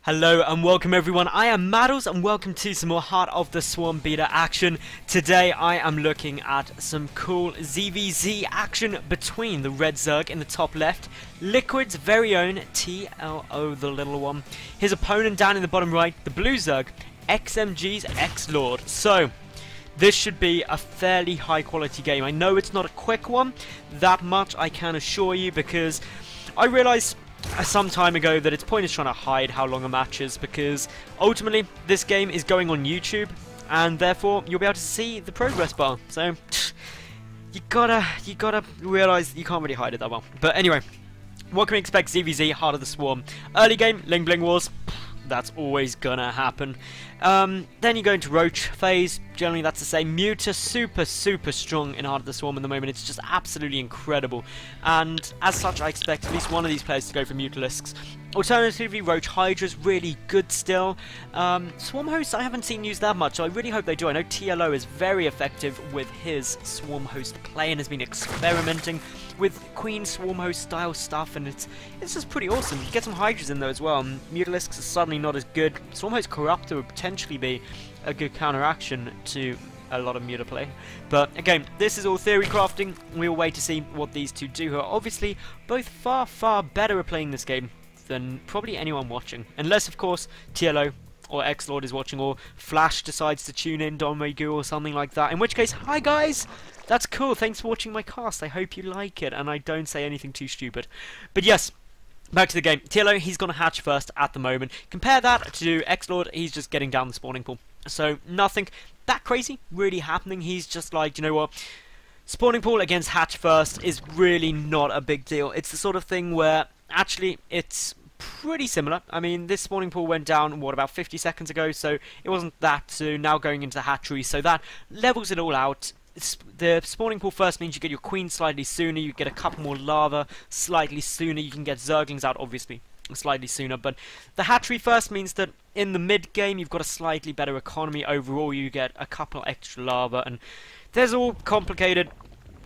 Hello and welcome everyone, I am Madals and welcome to some more Heart of the Swarm beta action. Today I am looking at some cool ZvZ action between the red Zerg in the top left, Liquid's very own TLO, the little one, his opponent down in the bottom right, the blue Zerg, XMGXlorD. So, this should be a fairly high quality game. I know it's not a quick one, that much I can assure you, because I realised some time ago that it's pointless trying to hide how long a match is, because ultimately this game is going on YouTube and therefore you'll be able to see the progress bar, so you gotta realise you can't really hide it that well. But anyway, what can we expect? ZvZ, Heart of the Swarm. Early game, Ling Bling Wars, that's always gonna happen. Then you go into Roach phase, generally that's the same. Muta, super strong in Heart of the Swarm at the moment, it's just absolutely incredible. And as such I expect at least one of these players to go for Mutalisks. Alternatively, Roach Hydra's really good still. Swarm Host I haven't seen used that much, so I really hope they do. I know TLO is very effective with his Swarm Host play and has been experimenting with Queen Swarm Host style stuff, and it's just pretty awesome. You get some Hydras in there as well. Mutalisks are suddenly not as good. Swarm Host Corruptor would potentially be a good counteraction to a lot of Muta play. But again, this is all theory crafting. We'll wait to see what these two do, who are obviously both far better at playing this game than probably anyone watching. Unless, of course, TLO or XLorD is watching, or Flash decides to tune in, Don Megu or something like that. In which case, hi guys! That's cool, thanks for watching my cast. I hope you like it, and I don't say anything too stupid. But yes, back to the game. TLO, he's gonna hatch first at the moment. Compare that to XLorD, he's just getting down the spawning pool. So, nothing that crazy really happening. He's just like, you know what? Spawning pool against hatch first is really not a big deal. It's the sort of thing where, actually, it's pretty similar. I mean, this spawning pool went down, what, about 50 seconds ago, so it wasn't that soon. Now going into the hatchery, so that levels it all out. The spawning pool first means you get your queen slightly sooner, you get a couple more lava slightly sooner, you can get zerglings out, obviously, slightly sooner, but the hatchery first means that in the mid game you've got a slightly better economy overall, you get a couple extra lava, and there's all complicated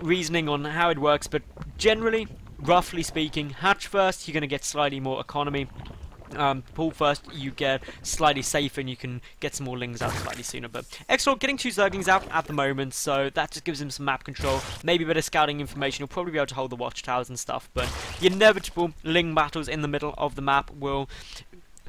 reasoning on how it works, but generally, roughly speaking, hatch first you're going to get slightly more economy, pool first you get slightly safer and you can get some more lings out slightly sooner. But XLorD getting 2 zerglings out at the moment, so that just gives him some map control, maybe a bit of scouting information. He'll probably be able to hold the watchtowers and stuff, but the inevitable ling battles in the middle of the map will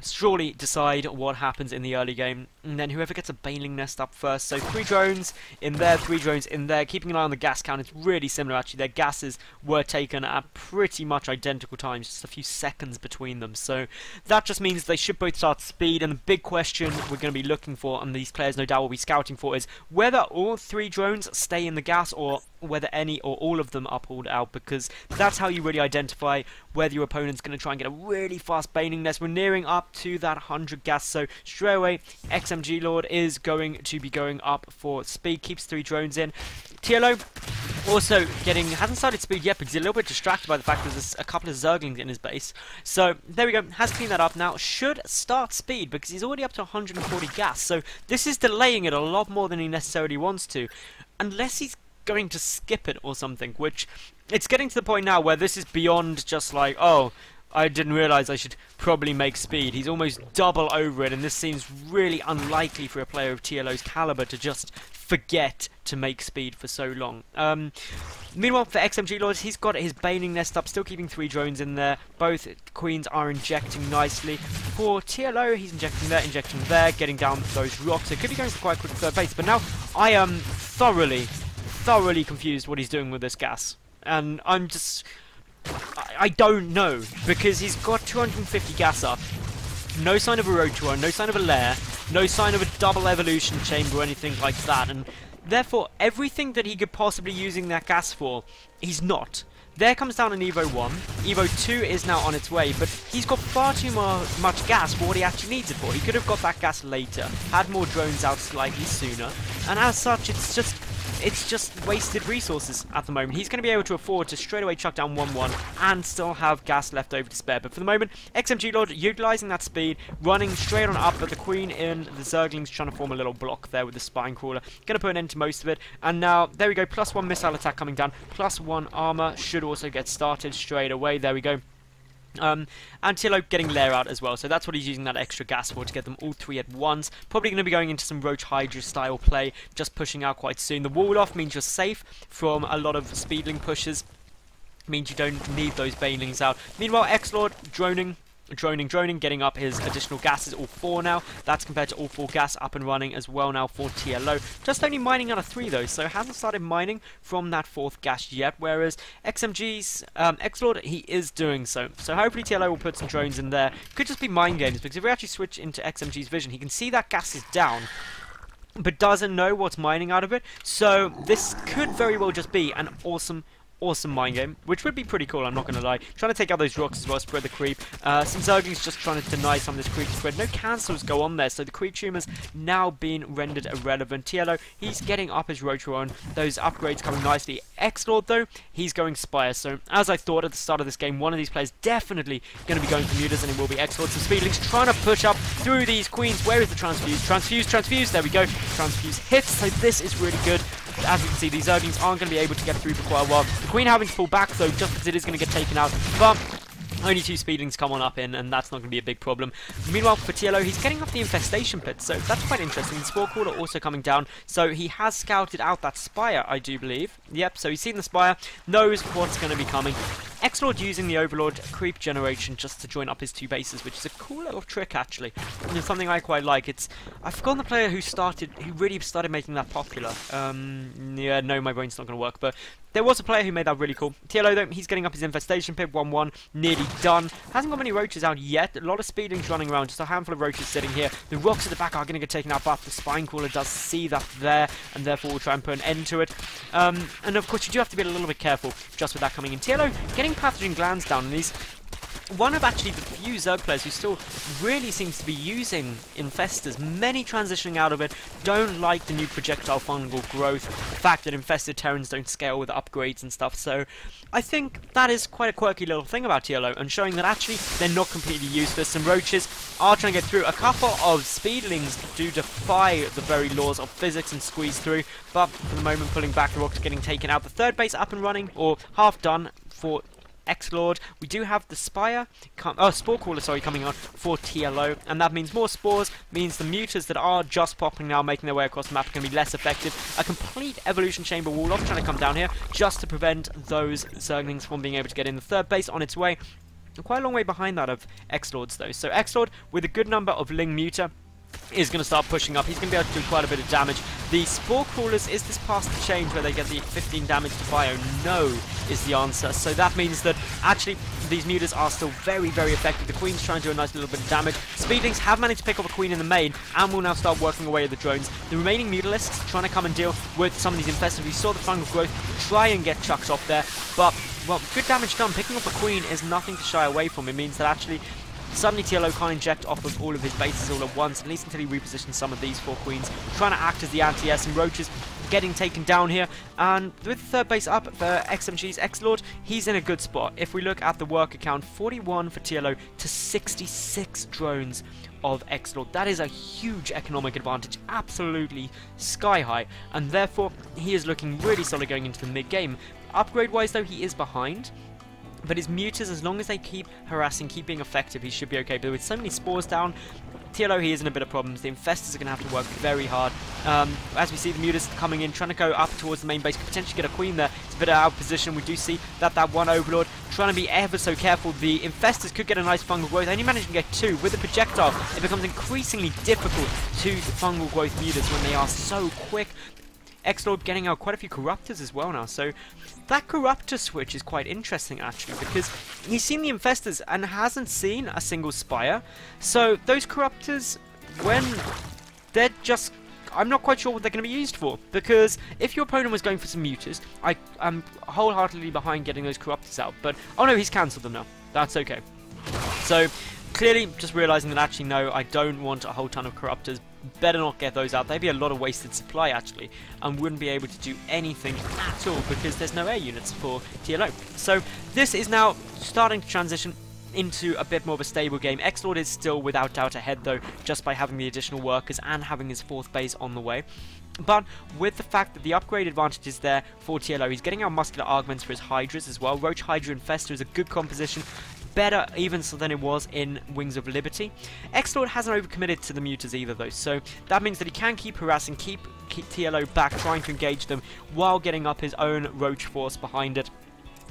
surely decide what happens in the early game, and then whoever gets a Baneling Nest up first. So 3 drones in there, 3 drones in there, keeping an eye on the gas count. It's really similar actually, their gases were taken at pretty much identical times, just a few seconds between them, so that just means they should both start speed. And the big question we're going to be looking for, and these players no doubt will be scouting for, is whether all 3 drones stay in the gas or whether any or all of them are pulled out, because that's how you really identify whether your opponent's going to try and get a really fast Baneling Nest. We're nearing up to that 100 gas, so straight away XMGLord is going to be going up for speed, keeps 3 drones in. TLO also hasn't started speed yet because he's a little bit distracted by the fact that there's a couple of zerglings in his base. So there we go, has cleaned that up now, should start speed because he's already up to 140 gas, so this is delaying it a lot more than he necessarily wants to, unless he's going to skip it or something, which it's getting to the point now where this is beyond just like, oh, I didn't realise I should probably make speed. He's almost double over it, and this seems really unlikely for a player of TLO's caliber to just forget to make speed for so long. Meanwhile, for XMGLorD, he's got his Baneling Nest up, still keeping 3 drones in there. Both queens are injecting nicely. For TLO, he's injecting there, getting down those rocks. It could be going for quite a quick third base, but now I am thoroughly confused what he's doing with this gas. And I'm just... I don't know, because he's got 250 gas up, no sign of a road tour, no sign of a lair, no sign of a double evolution chamber or anything like that, and therefore everything that he could possibly using that gas for, he's not. There comes down an Evo 1, Evo 2 is now on its way, but he's got far too much gas for what he actually needs it for. He could have got that gas later, had more drones out slightly sooner, and as such it's just wasted resources at the moment. He's going to be able to afford to straight away chuck down 1-1 and still have gas left over to spare. But for the moment, XMGLorD utilising that speed, running straight on up, but the queen in the zerglings trying to form a little block there with the spine crawler. Going to put an end to most of it. And now, there we go, +1 missile attack coming down, +1 armour should also get started straight away. There we go. And TLO getting Lair out as well, so that's what he's using that extra gas for, to get them all three at once. Probably going to be going into some Roach Hydra style play, just pushing out quite soon. The wall off means you're safe from a lot of speedling pushes, means you don't need those banelings out. Meanwhile, XLorD droning, getting up his additional gases, all 4 now. That's compared to all 4 gas up and running as well now for TLO. Just only mining out of 3 though, so hasn't started mining from that 4th gas yet, whereas XLorD, he is doing so. So hopefully TLO will put some drones in there. Could just be mind games, because if we actually switch into XMG's vision, he can see that gas is down, but doesn't know what's mining out of it. So this could very well just be an awesome mind game, which would be pretty cool, I'm not going to lie. Trying to take out those rocks as well, spread the creep. Some Zerglings just trying to deny some of this creep spread. No cancels go on there, so the creep tumors now being rendered irrelevant. TLO, he's getting up his Rotoron. Those upgrades coming nicely. XLorD, though, he's going Spire. So, as I thought at the start of this game, one of these players definitely going to be going for Mutas, and it will be XLorD. Some Speedlings trying to push up through these Queens. Where is the Transfuse? Transfuse. There we go. Transfuse hits, so this is really good. As you can see, these Zerglings aren't going to be able to get through for quite a while. The Queen having to pull back, though, just because it is going to get taken out. But only 2 Speedlings come on up in, and that's not going to be a big problem. Meanwhile, for TLO, he's getting up the Infestation Pit, so that's quite interesting. The Spore Crawler also coming down, so he has scouted out that Spire, I do believe. Yep, so he's seen the Spire, knows what's going to be coming. XLorD using the Overlord creep generation just to join up his 2 bases, which is a cool little trick actually, and it's something I quite like. I've forgotten the player who really started making that popular. Yeah, no, my brain's not going to work, but there was a player who made that really cool. TLO though, he's getting up his Infestation Pit, 1-1, nearly done. Hasn't got many roaches out yet, a lot of Speedlings running around, just a handful of roaches sitting here. The rocks at the back are going to get taken out, but the Spine Crawler does see that there, and therefore will try and put an end to it. And of course you do have to be a little bit careful just with that coming in. TLO getting pathogen glands down, and he's one of actually the few Zerg players who still really seems to be using Infestors. Many transitioning out of it, don't like the new projectile fungal growth, the fact that infested Terrans don't scale with upgrades and stuff, so I think that is quite a quirky little thing about TLO, and showing that actually they're not completely useless. Some roaches are trying to get through. A couple of Speedlings do defy the very laws of physics and squeeze through, but for the moment pulling back, the rocks getting taken out. The 3rd base up and running, or half done for XLorD. We do have the Spore Crawler, sorry, coming on for TLO, and that means more spores, means the Mutas that are just popping now, making their way across the map, are going to be less effective. A complete Evolution Chamber wall off trying to come down here, just to prevent those Zerglings from being able to get in. The 3rd base on its way, quite a long way behind that of XLorD's though. So XLorD, with a good number of Ling Muta, is going to start pushing up. He's going to be able to do quite a bit of damage. The Spore Crawlers, is this past the change where they get the 15 damage to bio? No, is the answer. So that means that actually these Mutas are still very, very effective. The Queen's trying to do a nice little bit of damage. Speedlings have managed to pick up a Queen in the main, and will now start working away at the drones. The remaining Mutalisks trying to come and deal with some of these infestors. We saw the fungal growth try and get chucked off there, but, well, good damage done. Picking up a Queen is nothing to shy away from. It means that actually suddenly TLO can't inject off of all of his bases all at once, at least until he repositions some of these 4 Queens, trying to act as the anti-S, and roaches getting taken down here. And with the 3rd base up for XMGXlorD, he's in a good spot. If we look at the work account, 41 for TLO to 66 drones of XLorD. That is a huge economic advantage, absolutely sky high, and therefore he is looking really solid going into the mid-game. Upgrade-wise though, he is behind, but his Mutas, as long as they keep harassing, keep being effective, he should be okay. But with so many spores down, TLO, he is in a bit of problems. The Infestors are going to have to work very hard. As we see the Mutas coming in, trying to go up towards the main base, could potentially get a Queen there. It's a bit out of position. We do see that one Overlord trying to be ever so careful. The Infestors could get a nice fungal growth. Only managing to get 2. With the projectile, it becomes increasingly difficult to fungal growth Mutas when they are so quick. XLorD getting out quite a few Corruptors as well now, so that Corruptor switch is quite interesting actually, because he's seen the Infestors and hasn't seen a single Spire, so those Corruptors, when they're just, I'm not quite sure what they're going to be used for, because if your opponent was going for some Mutas, I'm wholeheartedly behind getting those Corruptors out, but oh no, he's cancelled them now, that's okay. So clearly just realising that actually no, I don't want a whole ton of Corruptors, better not get those out. They'd be a lot of wasted supply actually, and wouldn't be able to do anything at all because there's no air units for TLO. So this is now starting to transition into a bit more of a stable game. XLorD is still without doubt ahead though, just by having the additional workers and having his 4th base on the way. But with the fact that the upgrade advantage is there for TLO, he's getting out muscular augments for his Hydras as well. Roach Hydra Infestor is a good composition. better even so than it was in Wings of Liberty. XLorD hasn't overcommitted to the mutas either though, so that means that he can keep harassing, keep TLO back, trying to engage them while getting up his own roach force behind it.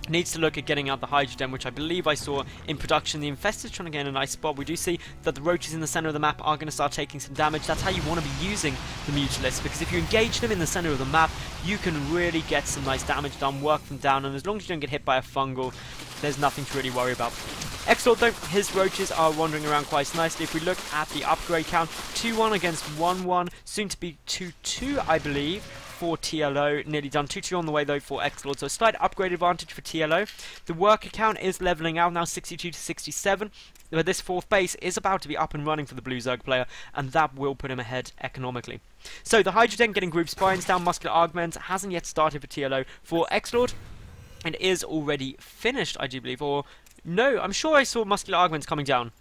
Needs to look at getting out the Hydrogen, which I believe I saw in production. The Infestor's trying to get in a nice spot. We do see that the roaches in the center of the map are going to start taking some damage. That's how you want to be using the Mutalisks, because if you engage them in the center of the map, you can really get some nice damage done, work them down, and as long as you don't get hit by a fungal, there's nothing to really worry about. XLorD though, his roaches are wandering around quite nicely. If we look at the upgrade count, 2-1 against 1-1, soon to be 2-2 I believe for TLO, nearly done. 2-2 on the way though for XLorD, so a slight upgrade advantage for TLO. The worker count is leveling out now, 62 to 67. But this fourth base is about to be up and running for the Blue Zerg player, and that will put him ahead economically. So the Hydrogen getting group spines down, muscular augments hasn't yet started for TLO. For XLorD, it is already finished, I do believe, or no, I'm sure I saw muscular augments coming down.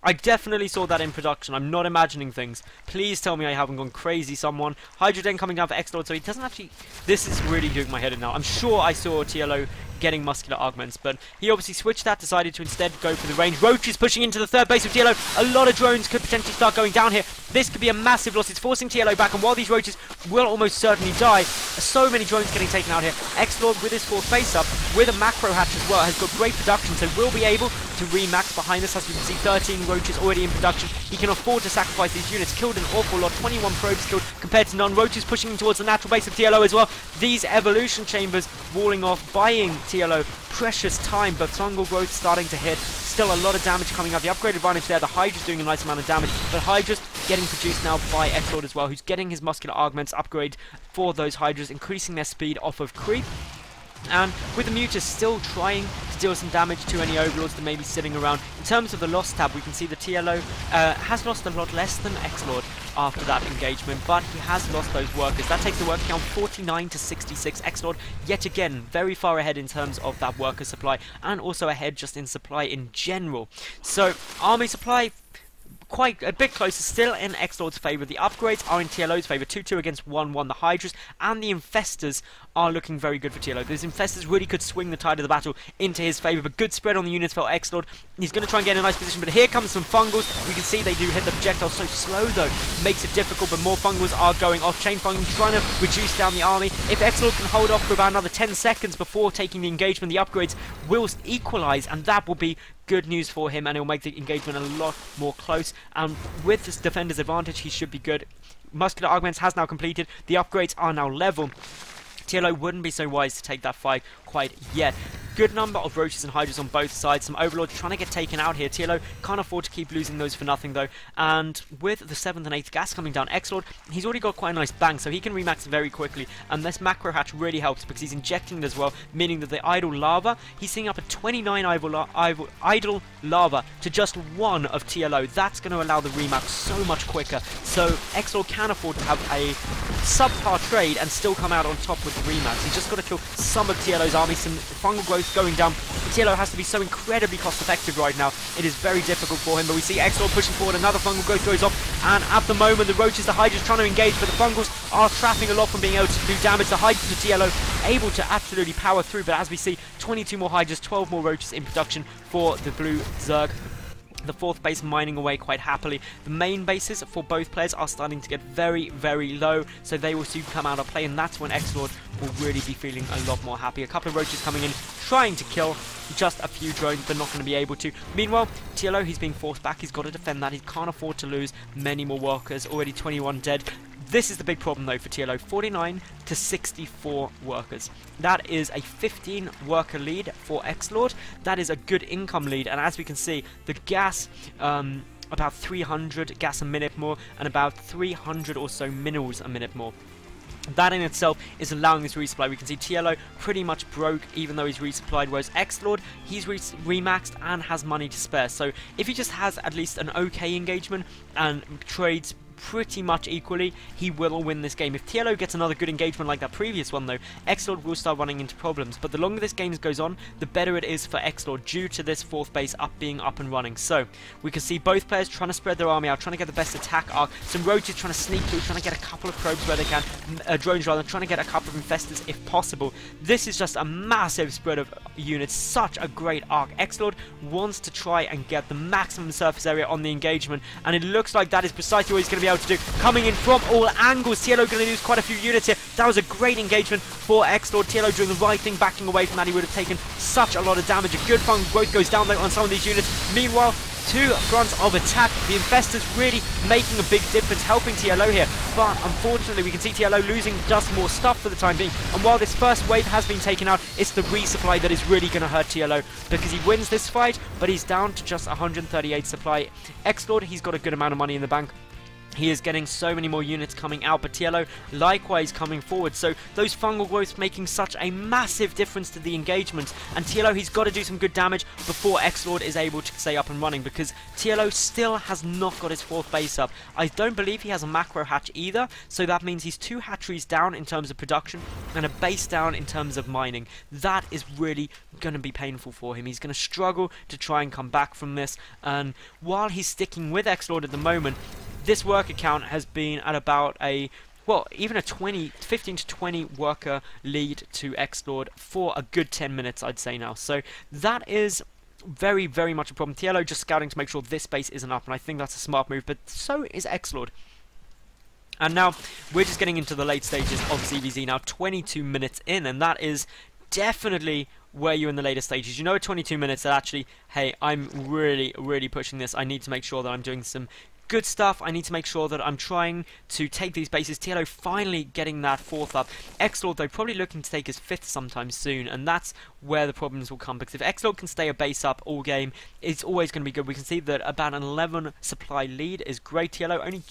I definitely saw that in production. I'm not imagining things. Please tell me I haven't gone crazy, someone. Hydrogen coming down for XLorD, so he doesn't actually... This is really doing my head in now. I'm sure I saw TLO getting muscular augments, but he obviously switched that, decided to instead go for the range. Roaches pushing into the third base of TLO. A lot of drones could potentially start going down here. This could be a massive loss. It's forcing TLO back, and while these roaches will almost certainly die, so many drones getting taken out here. XLorD with his fourth base up, with a macro hatch as well, has got great production, so will be able to remax behind this. As we can see, 13 roaches already in production. He can afford to sacrifice these units. Killed an awful lot, 21 probes killed compared to none. Roaches pushing towards the natural base of TLO as well. These evolution chambers walling off, buying TLO precious time, but fungal growth starting to hit. Still a lot of damage coming out. The upgrade advantage there. The Hydra's doing a nice amount of damage, but Hydra's getting produced now by XLorD as well, who's getting his muscular augments upgrade for those Hydras, increasing their speed off of creep. And with the Mutas still trying to deal some damage to any Overlords that may be sitting around. In terms of the loss tab, we can see the TLO has lost a lot less than XLorD after that engagement, but he has lost those workers. That takes the worker count 49 to 66. XLorD, yet again, very far ahead in terms of that worker supply, and also ahead just in supply in general. So, army supply, quite a bit closer still in XLorD's favour. The upgrades are in TLO's favour, 2-2 against 1-1. The Hydras and the Infestors are looking very good for TLO. Those Infestors really could swing the tide of the battle into his favour, but good spread on the units for XLorD. He's going to try and get in a nice position, but here comes some Fungals. You can see they do hit the projectile so slow though, makes it difficult, but more Fungals are going off. Chain Fungals trying to reduce down the army. If XLorD can hold off for about another 10 seconds before taking the engagement, the upgrades will equalise, and that will be good news for him, and it will make the engagement a lot more close. And with this defender's advantage, he should be good. Muscular augments has now completed. The upgrades are now level. TLO wouldn't be so wise to take that fight quite yet. Good number of roaches and hydras on both sides. Some overlords trying to get taken out here. TLO can't afford to keep losing those for nothing though. And with the 7th and 8th gas coming down, XLorD, he's already got quite a nice bang, so he can remax very quickly. And this macro hatch really helps because he's injecting it as well, meaning that the idle lava, he's seeing up at 29 idle lava to just 1 of TLO. That's going to allow the remax so much quicker. So XLorD can afford to have a subpar trade and still come out on top with the remax. He's just got to kill some of TLO's army, some fungal growth going down. TLO has to be so incredibly cost effective right now. It is very difficult for him, but we see XLorD pushing forward. Another fungal growth goes off, and at the moment the roaches, the hydras trying to engage, but the fungals are trapping a lot from being able to do damage. The hydras of TLO able to absolutely power through, but as we see, 22 more hydras, 12 more roaches in production for the Blue Zerg. The 4th base mining away quite happily. The main bases for both players are starting to get very, very low, so they will soon come out of play, and that's when XLorD will really be feeling a lot more happy. A couple of roaches coming in, trying to kill just a few drones, but not going to be able to. Meanwhile, TLO, he's being forced back. He's got to defend that. He can't afford to lose many more workers. Already 21 dead. This is the big problem though for TLO, 49 to 64 workers. That is a 15 worker lead for XLorD. That is a good income lead, and as we can see, the gas, about 300 gas a minute more, and about 300 or so minerals a minute more. That in itself is allowing this resupply. We can see TLO pretty much broke even though he's resupplied, whereas XLorD, he's remaxed and has money to spare. So if he just has at least an okay engagement and trades pretty much equally, he will win this game. If TLO gets another good engagement like that previous one though, XlorD will start running into problems. But the longer this game goes on, the better it is for XlorD due to this fourth base being up and running. So we can see both players trying to spread their army out, trying to get the best attack arc. Some roaches trying to sneak through, trying to get a couple of probes where they can, drones rather, trying to get a couple of infestors if possible. This is just a massive spread of units, such a great arc. XlorD wants to try and get the maximum surface area on the engagement, and it looks like that is precisely what he's going to be able to do. Coming in from all angles, TLO going to lose quite a few units here. That was a great engagement for XlorD. TLO doing the right thing, backing away from that. He would have taken such a lot of damage. A good fungal growth goes down though on some of these units. Meanwhile, two fronts of attack. The infestors really making a big difference, helping TLO here. But unfortunately, we can see TLO losing just more stuff for the time being. And while this first wave has been taken out, it's the resupply that is really going to hurt TLO, because he wins this fight, but he's down to just 138 supply. XlorD, he's got a good amount of money in the bank. He is getting so many more units coming out, but TLO likewise coming forward. So those fungal growths making such a massive difference to the engagement. And TLO, he's got to do some good damage before XlorD is able to stay up and running, because TLO still has not got his fourth base up. I don't believe he has a macro hatch either, so that means he's 2 hatcheries down in terms of production and a base down in terms of mining. That is really going to be painful for him. He's going to struggle to try and come back from this. And while he's sticking with XlorD at the moment, this worker count has been at about a, well, even a 15 to 20 worker lead to XlorD for a good 10 minutes, I'd say now. So that is very, very much a problem. TLO just scouting to make sure this base isn't up, and I think that's a smart move, but so is XlorD. And now we're just getting into the late stages of ZvZ now, 22 minutes in, and that is definitely where you're in the later stages. You know, at 22 minutes that actually, hey, I'm really, really pushing this. I need to make sure that I'm doing some good stuff. I need to make sure that I'm trying to take these bases. TLO finally getting that fourth up. XlorD though probably looking to take his fifth sometime soon, and that's where the problems will come, because if XlorD can stay a base up all game, it's always going to be good. We can see that about an 11 supply lead is great. TLO only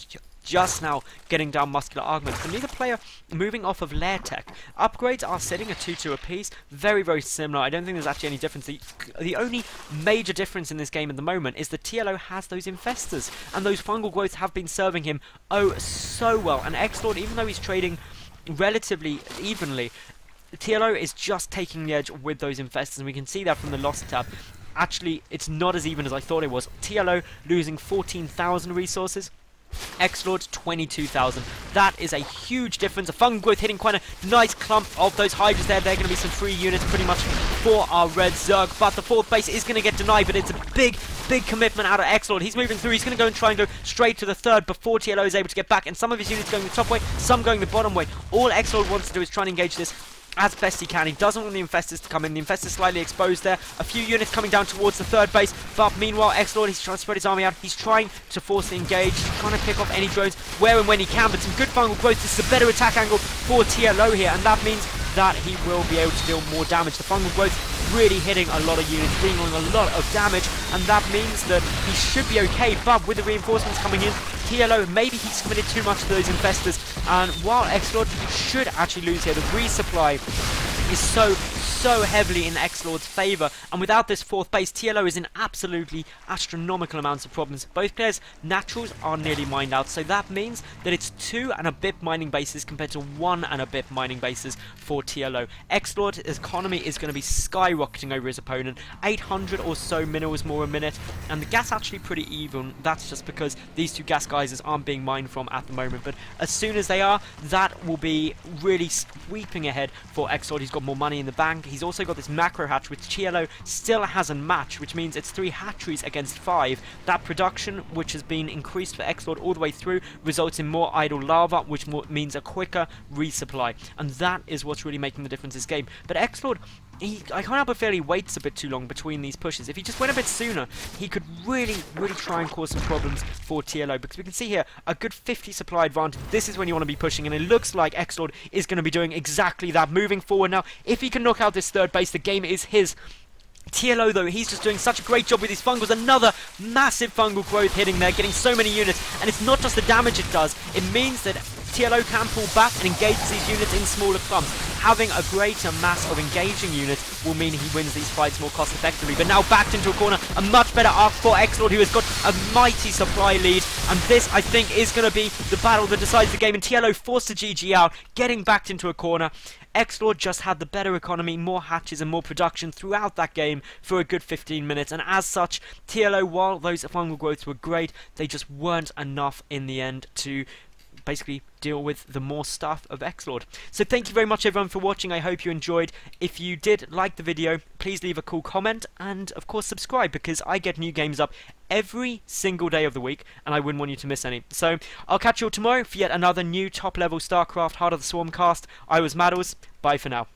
just now getting down muscular augments, and neither player moving off of lair tech. Upgrades are sitting at 2-2 apiece, very, very similar. I don't think there's actually any difference. The only major difference in this game at the moment is that TLO has those infestors, and those fungal growths have been serving him oh so well. And XlorD, even though he's trading relatively evenly, TLO is just taking the edge with those infestors, and we can see that from the loss tab. Actually, it's not as even as I thought it was. TLO losing 14,000 resources, XlorD 22,000. That is a huge difference. A fungal growth hitting quite a nice clump of those hydras there. They're going to be some free units pretty much for our red Zerg, but the fourth base is going to get denied, but it's a big commitment out of XlorD. He's moving through. He's going to go and try and go straight to the third before TLO is able to get back, and some of his units going the top way, some going the bottom way. All XlorD wants to do is try and engage this as best he can. He doesn't want the infestors to come in. The infestors slightly exposed there. A few units coming down towards the third base, but meanwhile XlorD, he's trying to spread his army out. He's trying to force the engage. He's trying to pick off any drones where and when he can, but some good fungal growth. This is a better attack angle for TLO here, and that means that he will be able to deal more damage. The fungal growth really hitting a lot of units, dealing a lot of damage, and that means that he should be okay. But with the reinforcements coming in, TLO, maybe he's committed too much to those infestors, and while XlorD should actually lose here, the resupply is so heavily in XlorD's favour, and without this fourth base, TLO is in absolutely astronomical amounts of problems. Both players' naturals are nearly mined out, so that means that it's 2 and a bit mining bases compared to 1 and a bit mining bases for TLO. XlorD's economy is going to be skyrocketing over his opponent, 800 or so minerals more a minute, and the gas actually pretty even. That's just because these two gas geysers aren't being mined from at the moment, but as soon as they are, that will be really sweeping ahead for XlorD. He's got more money in the bank. He's also got this macro hatch, which TLO still hasn't matched, which means it's 3 hatcheries against 5. That production, which has been increased for XlorD all the way through, results in more idle lava, which means a quicker resupply, and that is what's really making the difference this game. But XlorD, I can't help but feel he waits a bit too long between these pushes. If he just went a bit sooner, he could really try and cause some problems for TLO, because we can see here a good 50 supply advantage. This is when you want to be pushing, and it looks like XlorD is going to be doing exactly that, moving forward now. If he can knock out this third base, the game is his. TLO though, he's just doing such a great job with these fungals. Another massive fungal growth hitting there, getting so many units, and it's not just the damage it does, it means that TLO can pull back and engage these units in smaller clumps. Having a greater mass of engaging units will mean he wins these fights more cost effectively. But now backed into a corner, a much better arc for XLorD, who has got a mighty supply lead. And this, I think, is going to be the battle that decides the game. And TLO forced to GG out, getting backed into a corner. XLorD just had the better economy, more hatches and more production throughout that game for a good 15 minutes, and as such, TLO, while those final growths were great, they just weren't enough in the end to basically deal with the more stuff of XLorD. So thank you very much everyone for watching. I hope you enjoyed. If you did like the video, please leave a cool comment and of course subscribe, because I get new games up every single day of the week and I wouldn't want you to miss any. So I'll catch you all tomorrow for yet another new top level StarCraft Heart of the Swarm cast. I was Madals. Bye for now.